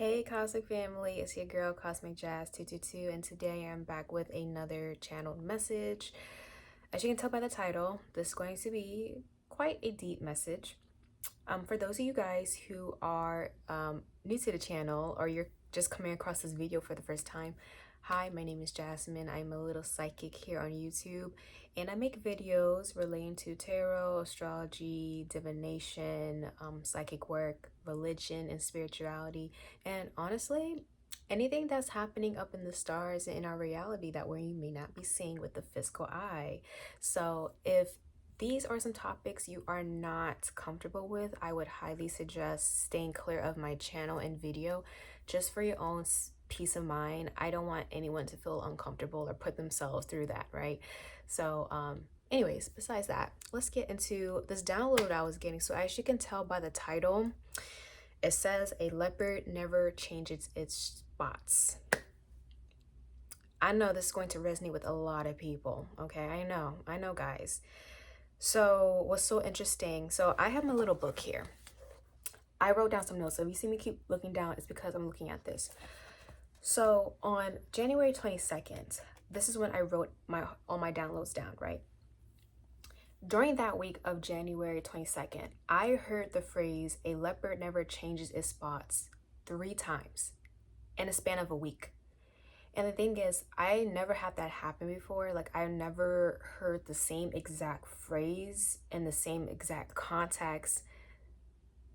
Hey Cosmic Family, it's your girl Cosmic Jazz 222, and today I'm back with another channeled message. As you can tell by the title, this is going to be quite a deep message. For those of you guys who are new to the channel, or you're just coming across this video for the first time, hi, my name is Jasmine. I'm a little psychic here on YouTube, and I make videos relating to tarot, astrology, divination, psychic work, religion, and spirituality. And honestly, anything that's happening up in the stars and in our reality that we may not be seeing with the physical eye. So if these are some topics you are not comfortable with, I would highly suggest staying clear of my channel and video just for your own peace of mind. I don't want anyone to feel uncomfortable or put themselves through that, right? So anyways, besides that, let's get into this download I was getting. So as you can tell by the title, it says a leopard never changes its spots. I know this is going to resonate with a lot of people, okay? I know guys. So what's so interesting, so I have my little book here. I wrote down some notes. So if you see me keep looking down, it's because I'm looking at this. So on January 22nd, this is when I wrote all my downloads down, right? During that week of January 22nd, I heard the phrase, a leopard never changes its spots, 3 times in a span of a week. And the thing is, I never had that happen before. Like, I never heard the same exact phrase in the same exact context.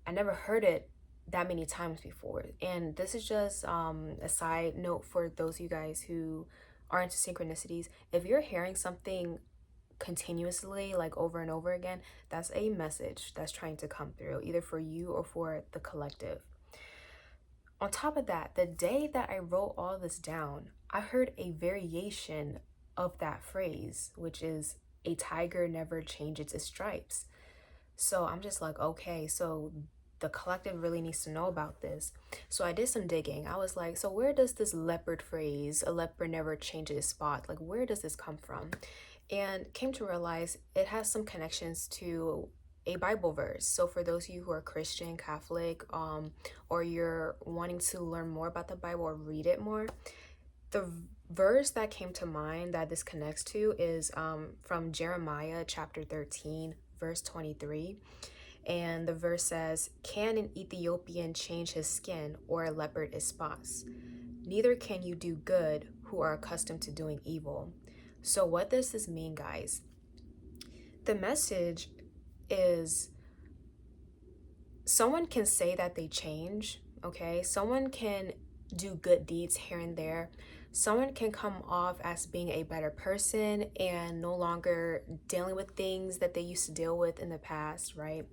I never heard it that many times before. And this is just a side note for those of you guys who are into synchronicities. If you're hearing something continuously, like over and over again, that's a message that's trying to come through, either for you or for the collective. On top of that, the day that I wrote all this down, I heard a variation of that phrase, which is a tiger never changes its stripes. So I'm just like, okay, so the collective really needs to know about this. So I did some digging. I was like, so where does this leopard phrase, a leopard never changes its spot, like where does this come from? And came to realize it has some connections to a Bible verse. So for those of you who are Christian, Catholic, or you're wanting to learn more about the Bible or read it more, the verse that came to mind that this connects to is from Jeremiah chapter 13, verse 23. And the verse says, "Can an Ethiopian change his skin, or a leopard his spots? Neither can you do good who are accustomed to doing evil." So what does this mean, guys? The message is, someone can say that they change, okay? Someone can do good deeds here and there. Someone can come off as being a better person and no longer dealing with things that they used to deal with in the past, right?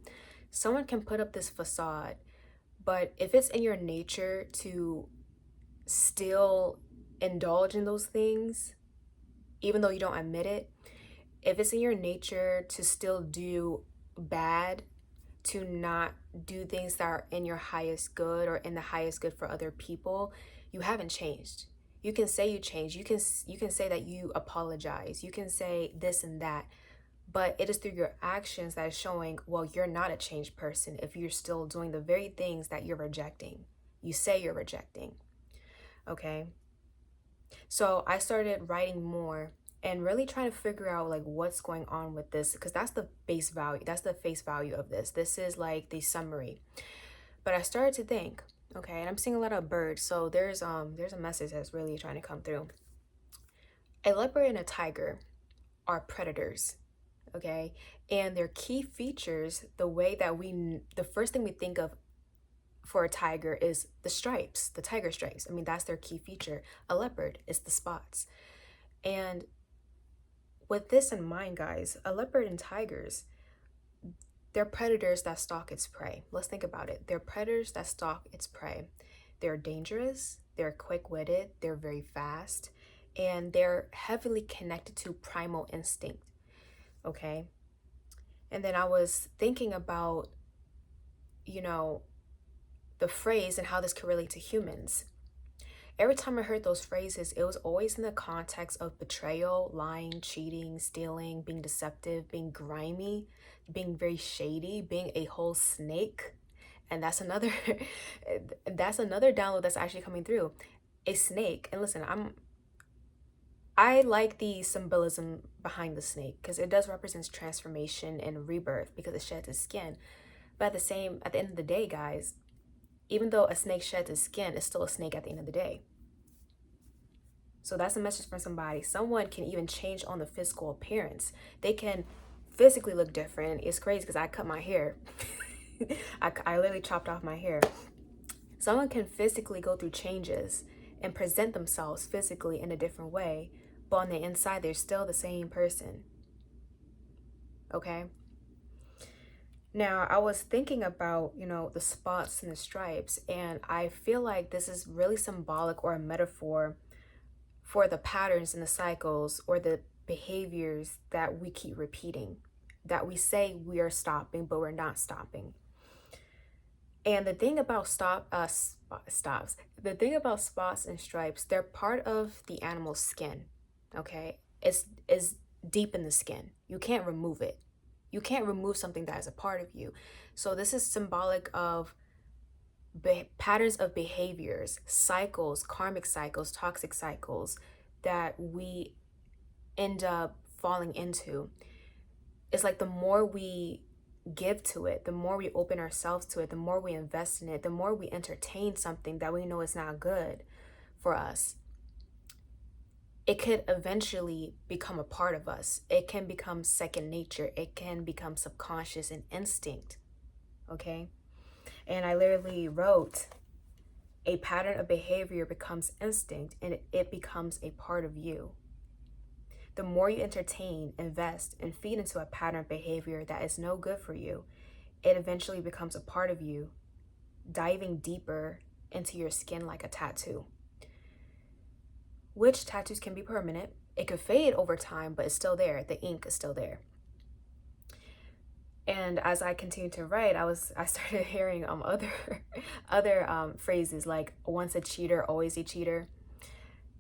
Someone can put up this facade, but if it's in your nature to still indulge in those things, even though you don't admit it, if it's in your nature to still do bad, to not do things that are in your highest good or in the highest good for other people, you haven't changed. You can say you changed. You can say that you apologize. You can say this and that, but it is through your actions that is showing, well, you're not a changed person if you're still doing the very things that you're rejecting. You say you're rejecting. Okay? So I started writing more and really trying to figure out like what's going on with this, because that's the base value, that's the face value of this. This is like the summary. But I started to think, okay, and I'm seeing a lot of birds, so there's a message that's really trying to come through. A leopard and a tiger are predators, okay? And their key features, the first thing we think of for a tiger is the stripes, the tiger stripes. I mean, that's their key feature. A leopard is the spots. And with this in mind, guys, a leopard and tigers, they're predators that stalk its prey. Let's think about it. They're predators that stalk its prey. They're dangerous, they're quick-witted, they're very fast, and they're heavily connected to primal instinct, okay? And then I was thinking about, the phrase and how this could relate to humans. Every time I heard those phrases, it was always in the context of betrayal, lying, cheating, stealing, being deceptive, being grimy, being very shady, being a whole snake. And that's another that's another download that's actually coming through. A snake. And listen, I like the symbolism behind the snake because it does represent transformation and rebirth because it sheds its skin. But at the end of the day, guys, even though a snake sheds its skin, it's still a snake at the end of the day. So that's a message from somebody. Someone can even change on the physical appearance. They can physically look different. It's crazy because I cut my hair. I literally chopped off my hair. Someone can physically go through changes and present themselves physically in a different way, but on the inside, they're still the same person. Okay? Now, I was thinking about, the spots and the stripes, and I feel like this is really symbolic or a metaphor for the patterns and the cycles or the behaviors that we keep repeating, that we say we are stopping, but we're not stopping. And the thing about the thing about spots and stripes, they're part of the animal's skin. Okay, it's deep in the skin. You can't remove it. You can't remove something that is a part of you. So this is symbolic of patterns of behaviors, cycles, karmic cycles, toxic cycles that we end up falling into. It's like the more we give to it, the more we open ourselves to it, the more we invest in it, the more we entertain something that we know is not good for us, it could eventually become a part of us. It can become second nature. It can become subconscious and instinct. Okay? And I literally wrote, a pattern of behavior becomes instinct and it becomes a part of you. The more you entertain, invest, and feed into a pattern of behavior that is no good for you, it eventually becomes a part of you, diving deeper into your skin like a tattoo. Which tattoos can be permanent. It could fade over time, but it's still there. The ink is still there. And as I continued to write, I started hearing other phrases like once a cheater, always a cheater.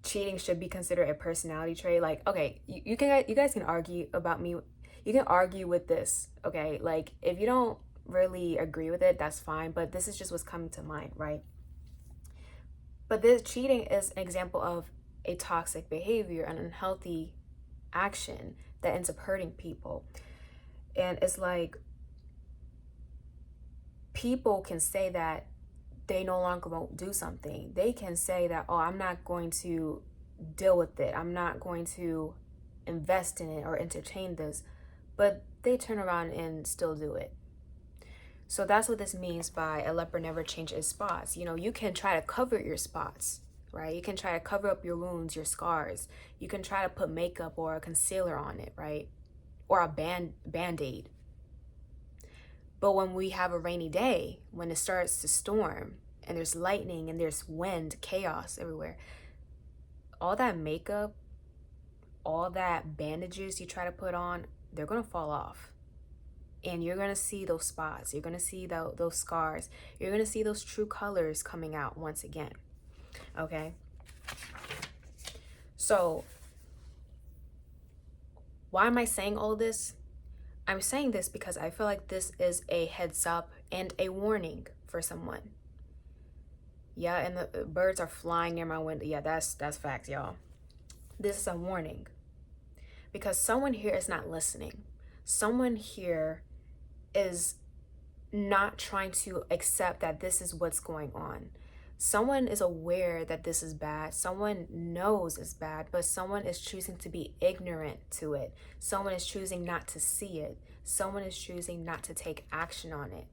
Cheating should be considered a personality trait. Like, okay, you guys can argue about me. You can argue with this, okay? Like, if you don't really agree with it, that's fine. But this is just what's coming to mind, right? But this cheating is an example of a toxic behavior, an unhealthy action that ends up hurting people. And it's like people can say that they no longer won't do something. They can say that, oh, I'm not going to deal with it. I'm not going to invest in it or entertain this. But they turn around and still do it. So that's what this means by a leopard never changes its spots. You can try to cover your spots, right? You can try to cover up your wounds, your scars. You can try to put makeup or a concealer on it, right? Or a band-aid. But when we have a rainy day, when it starts to storm and there's lightning and there's wind, chaos everywhere, all that makeup, all that bandages you try to put on, they're going to fall off. And you're going to see those spots. You're going to see those scars. You're going to see those true colors coming out once again. Okay? So, why am I saying all this? I'm saying this because I feel like this is a heads up and a warning for someone. Yeah, and the birds are flying near my window. Yeah, that's facts, y'all. This is a warning. Because someone here is not listening. Someone here is not trying to accept that this is what's going on. Someone is aware that this is bad. Someone knows it's bad, but someone is choosing to be ignorant to it. Someone is choosing not to see it. Someone is choosing not to take action on it.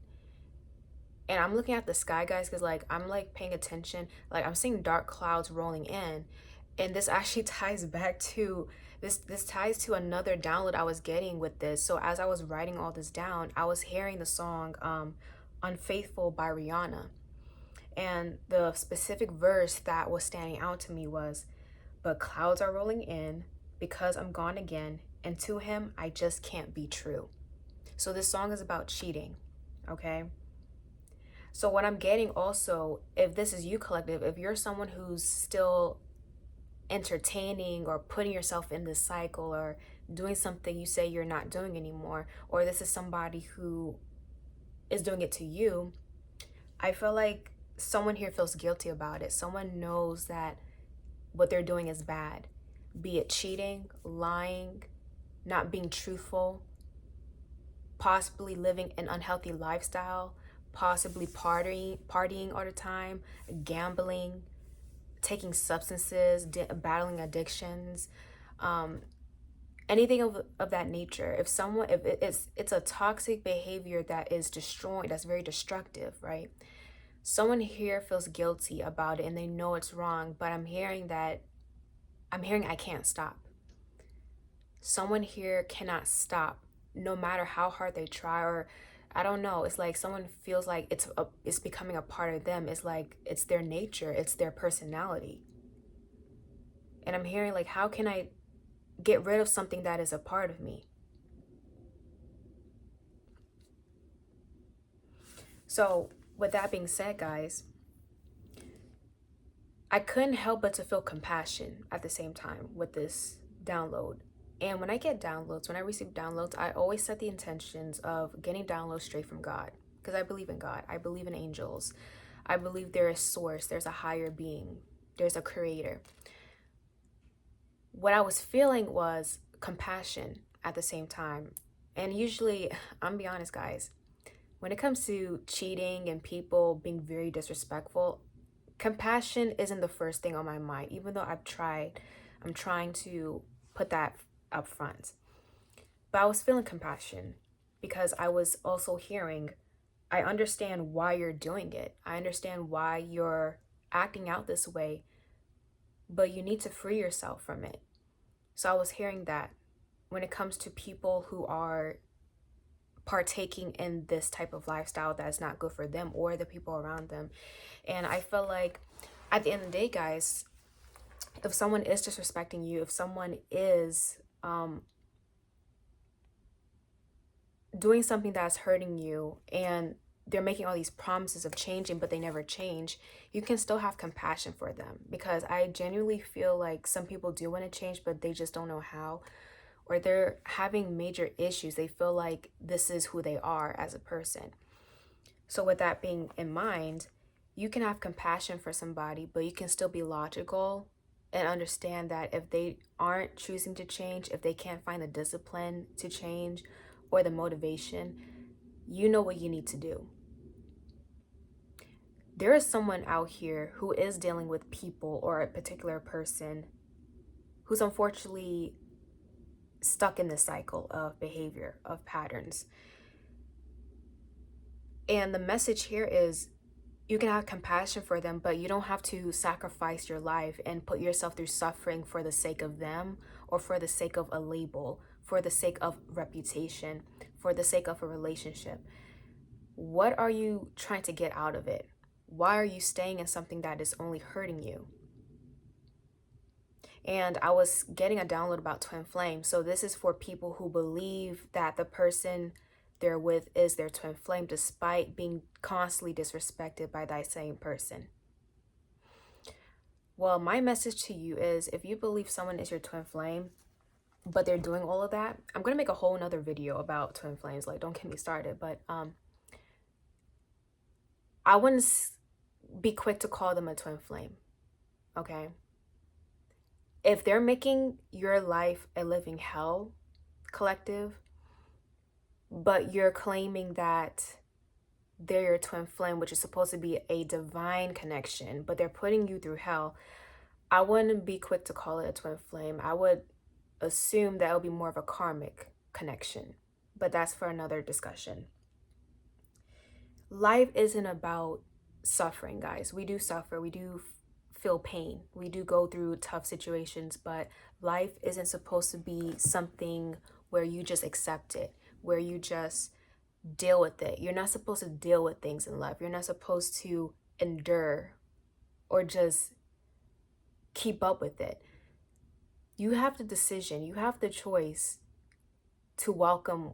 And I'm looking at the sky, guys, because I'm paying attention. I'm seeing dark clouds rolling in. And this actually ties back to this ties to another download I was getting with this. So as I was writing all this down, I was hearing the song Unfaithful by Rihanna. And the specific verse that was standing out to me was, but clouds are rolling in because I'm gone again, and to him I just can't be true. So this song is about cheating, okay? So what I'm getting also, if this is you, collective, if you're someone who's still entertaining or putting yourself in this cycle or doing something you say you're not doing anymore, or this is somebody who is doing it to you, I feel like someone here feels guilty about it. Someone knows that what they're doing is bad, be it cheating, lying, not being truthful, possibly living an unhealthy lifestyle, possibly partying all the time, gambling, taking substances, battling addictions, um, anything of that nature. If it's a toxic behavior that is destroying, that's very destructive, right? Someone here feels guilty about it and they know it's wrong, but I'm hearing I can't stop. Someone here cannot stop no matter how hard they try, or I don't know, it's like someone feels like it's becoming a part of them. It's like it's their nature, it's their personality. And I'm hearing like, how can I get rid of something that is a part of me? So with that being said, guys, I couldn't help but to feel compassion at the same time with this download. And when I get downloads, when I receive downloads, I always set the intentions of getting downloads straight from God, because I believe in God. I believe in angels. I believe there is source, there's a higher being, there's a creator. What I was feeling was compassion at the same time. And usually, I'm gonna be honest, guys, when it comes to cheating and people being very disrespectful, compassion isn't the first thing on my mind, even though I'm trying to put that up front. But I was feeling compassion because I was also hearing, I understand why you're doing it. I understand why you're acting out this way, but you need to free yourself from it. So I was hearing that when it comes to people who are partaking in this type of lifestyle that's not good for them or the people around them. And I feel like at the end of the day, guys, if someone is disrespecting you, if someone is doing something that's hurting you and they're making all these promises of changing, but they never change, you can still have compassion for them, because I genuinely feel like some people do want to change, but they just don't know how, or they're having major issues. They feel like this is who they are as a person. So with that being in mind, you can have compassion for somebody, but you can still be logical and understand that if they aren't choosing to change, if they can't find the discipline to change or the motivation, you know what you need to do. There is someone out here who is dealing with people or a particular person who's unfortunately stuck in this cycle of behavior, of patterns. And the message here is, you can have compassion for them, but you don't have to sacrifice your life and put yourself through suffering for the sake of them, or for the sake of a label, for the sake of reputation, for the sake of a relationship. What are you trying to get out of it? Why are you staying in something that is only hurting you? And I was getting a download about twin flame. So this is for people who believe that the person they're with is their twin flame, despite being constantly disrespected by that same person. Well, my message to you is, if you believe someone is your twin flame, but they're doing all of that, I'm going to make a whole nother video about twin flames. Like, don't get me started. But I wouldn't be quick to call them a twin flame. Okay? If they're making your life a living hell, collective, but you're claiming that they're your twin flame, which is supposed to be a divine connection, but they're putting you through hell, I wouldn't be quick to call it a twin flame. I would assume that it would be more of a karmic connection, but that's for another discussion. Life isn't about suffering, guys. We do suffer. We do feel pain. We do go through tough situations, but life isn't supposed to be something where you just accept it, where you just deal with it. You're not supposed to deal with things in life. You're not supposed to endure or just keep up with it. You have the decision, you have the choice to welcome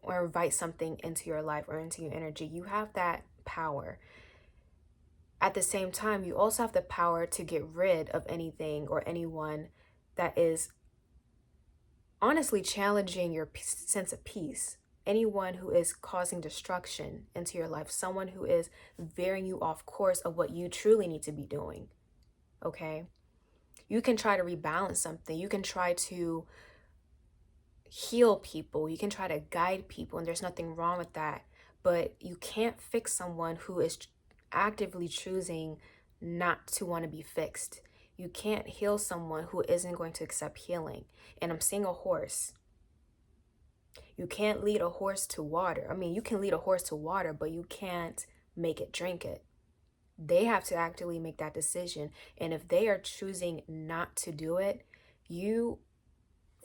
or invite something into your life or into your energy. You have that power. At the same time, you also have the power to get rid of anything or anyone that is honestly challenging your sense of peace, anyone who is causing destruction into your life, someone who is veering you off course of what you truly need to be doing. Okay? You can try to rebalance something. You can try to heal people. You can try to guide people, and there's nothing wrong with that. But you can't fix someone who is actively choosing not to want to be fixed. You can't heal someone who isn't going to accept healing. And I'm seeing a horse. You can't lead a horse to water. I mean, you can lead a horse to water, but you can't make it drink it. They have to actively make that decision. And if they are choosing not to do it, you,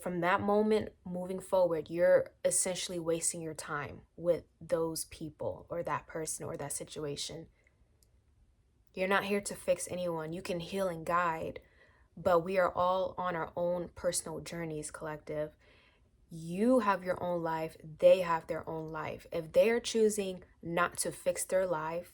from that moment moving forward, you're essentially wasting your time with those people or that person or that situation. You're not here to fix anyone. You can heal and guide, but we are all on our own personal journeys, collective. You have your own life. They have their own life. If they are choosing not to fix their life,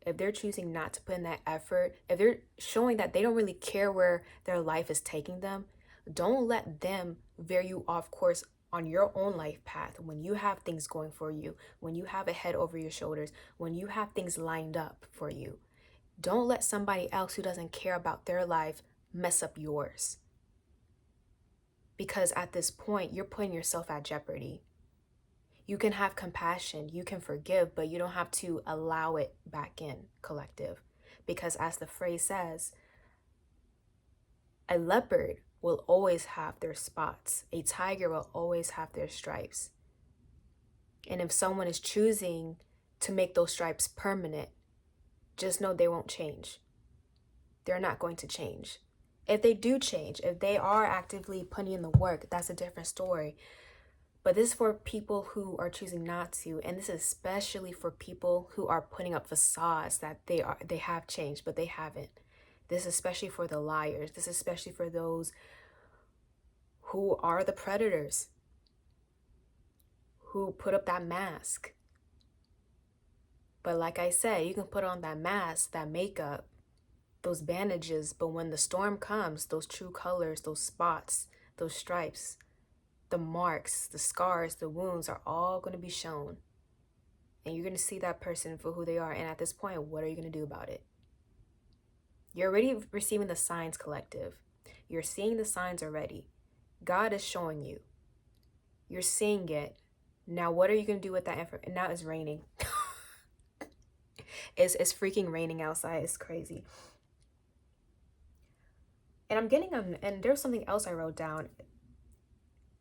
if they're choosing not to put in that effort, if they're showing that they don't really care where their life is taking them, don't let them veer you off course on your own life path when you have things going for you, when you have a head over your shoulders, when you have things lined up for you. Don't let somebody else who doesn't care about their life mess up yours. Because at this point, you're putting yourself at jeopardy. You can have compassion, you can forgive, but you don't have to allow it back in, collective. Because as the phrase says, a leopard will always have their spots. A tiger will always have their stripes. And if someone is choosing to make those stripes permanent, just know they won't change. They're not going to change. If they do change, if they are actively putting in the work, that's a different story. But this is for people who are choosing not to, and this is especially for people who are putting up facades that they have changed, but they haven't. This is especially for the liars. This is especially for those who are the predators, who put up that mask. But like I said, you can put on that mask, that makeup, those bandages, but when the storm comes, those true colors, those spots, those stripes, the marks, the scars, the wounds are all going to be shown. And you're going to see that person for who they are. And at this point, what are you going to do about it? You're already receiving the signs, collective. You're seeing the signs already. God is showing you. You're seeing it. Now, what are you going to do with that information? Now it's raining. It's freaking raining outside. It's crazy. And I'm getting and there's something else I wrote down.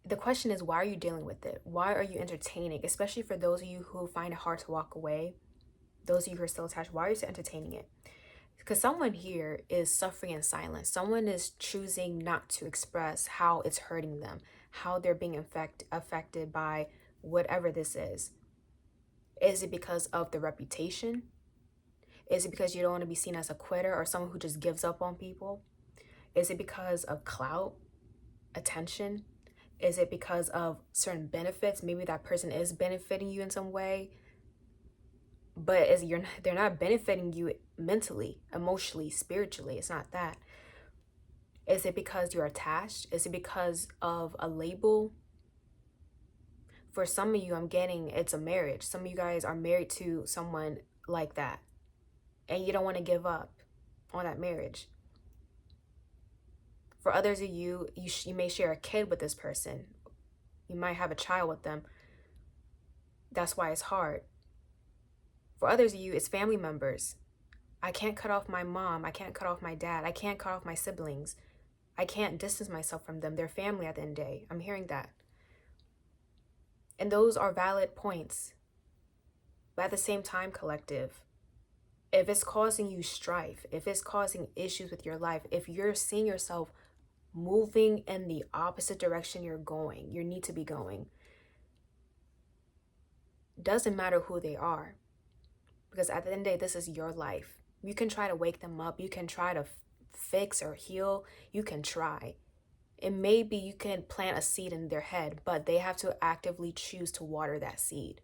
The question is, why are you dealing with it? Why are you entertaining? Especially for those of you who find it hard to walk away, those of you who are still attached, why are you still entertaining it? Because someone here is suffering in silence. Someone is choosing not to express how it's hurting them, how they're being affected by whatever this is. Is it because of the reputation? Is it because you don't want to be seen as a quitter or someone who just gives up on people? Is it because of clout, attention? Is it because of certain benefits? Maybe that person is benefiting you in some way, but they're not benefiting you mentally, emotionally, spiritually. It's not that. Is it because you're attached? Is it because of a label? For some of you, I'm getting it's a marriage. Some of you guys are married to someone like that, and you don't want to give up on that marriage. For others of you, you may share a kid with this person. You might have a child with them. That's why it's hard. For others of you, it's family members. I can't cut off my mom. I can't cut off my dad. I can't cut off my siblings. I can't distance myself from them. They're family at the end of the day. I'm hearing that. And those are valid points. But at the same time, collective, if it's causing you strife, if it's causing issues with your life, if you're seeing yourself moving in the opposite direction you need to be going, doesn't matter who they are. Because at the end of the day, this is your life. You can try to wake them up. You can try to fix or heal. You can try. And maybe you can plant a seed in their head, but they have to actively choose to water that seed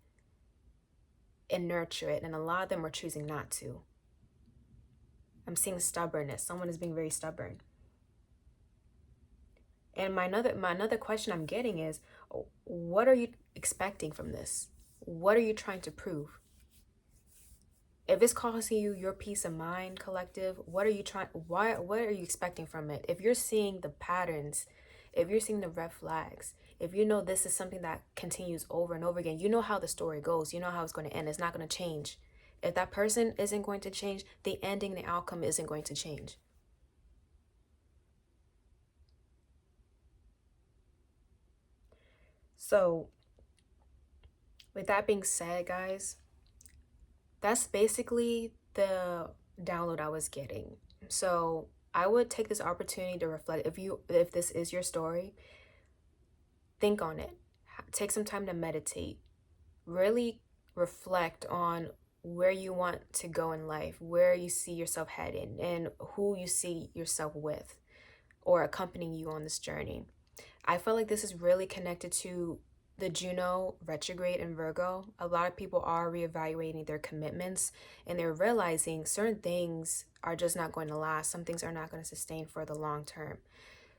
and nurture it. And a lot of them are choosing not to. I'm seeing stubbornness. Someone is being very stubborn. And my another question I'm getting is, what are you expecting from this? What are you trying to prove? If it's costing you your peace of mind, collective, what are you trying, what are you expecting from it? If you're seeing the patterns, if you're seeing the red flags, if you know this is something that continues over and over again, you know how the story goes, you know how it's going to end. It's not going to change. If that person isn't going to change, the ending, the outcome isn't going to change. So, with that being said, guys, that's basically the download I was getting. So, I would take this opportunity to reflect. If this is your story, think on it. Take some time to meditate. Really reflect on where you want to go in life, where you see yourself heading, and who you see yourself with or accompanying you on this journey. I feel like this is really connected to the Juno retrograde in Virgo. A lot of people are reevaluating their commitments and they're realizing certain things are just not going to last. Some things are not going to sustain for the long term.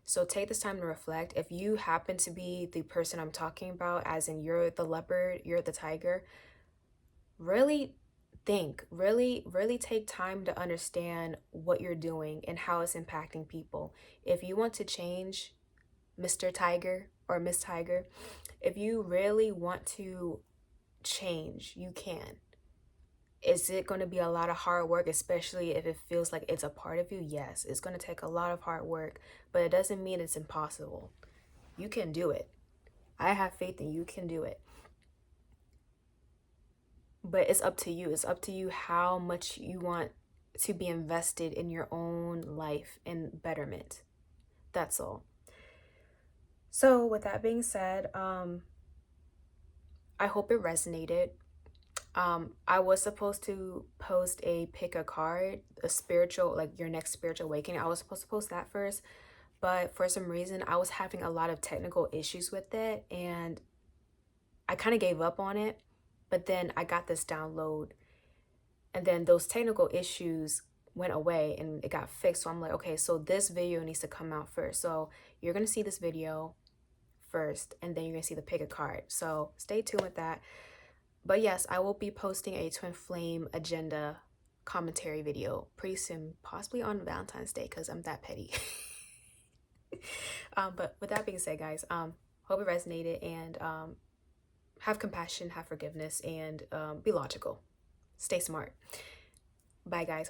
So take this time to reflect. If you happen to be the person I'm talking about, as in you're the leopard, you're the tiger, really think, really take time to understand what you're doing and how it's impacting people. If you want to change, Mr. Tiger or Miss Tiger, if you really want to change, you can. Is it going to be a lot of hard work, especially if it feels like it's a part of you? Yes, it's going to take a lot of hard work, but it doesn't mean it's impossible. You can do it. I have faith in you can do it. But it's up to you. It's up to you how much you want to be invested in your own life and betterment. That's all. So, with that being said, I hope it resonated. I was supposed to post a pick a card, a spiritual, like your next spiritual awakening. I was supposed to post that first, but for some reason, I was having a lot of technical issues with it and I kind of gave up on it. But then I got this download, and then those technical issues went away and it got fixed. So I'm like, okay, so this video needs to come out first. So you're going to see this video first, and then you're going to see the pick a card. So stay tuned with that. But yes, I will be posting a twin flame agenda commentary video pretty soon, possibly on Valentine's Day, because I'm that petty. But with that being said, guys, hope it resonated, and have compassion, have forgiveness, and be logical. Stay smart. Bye, guys.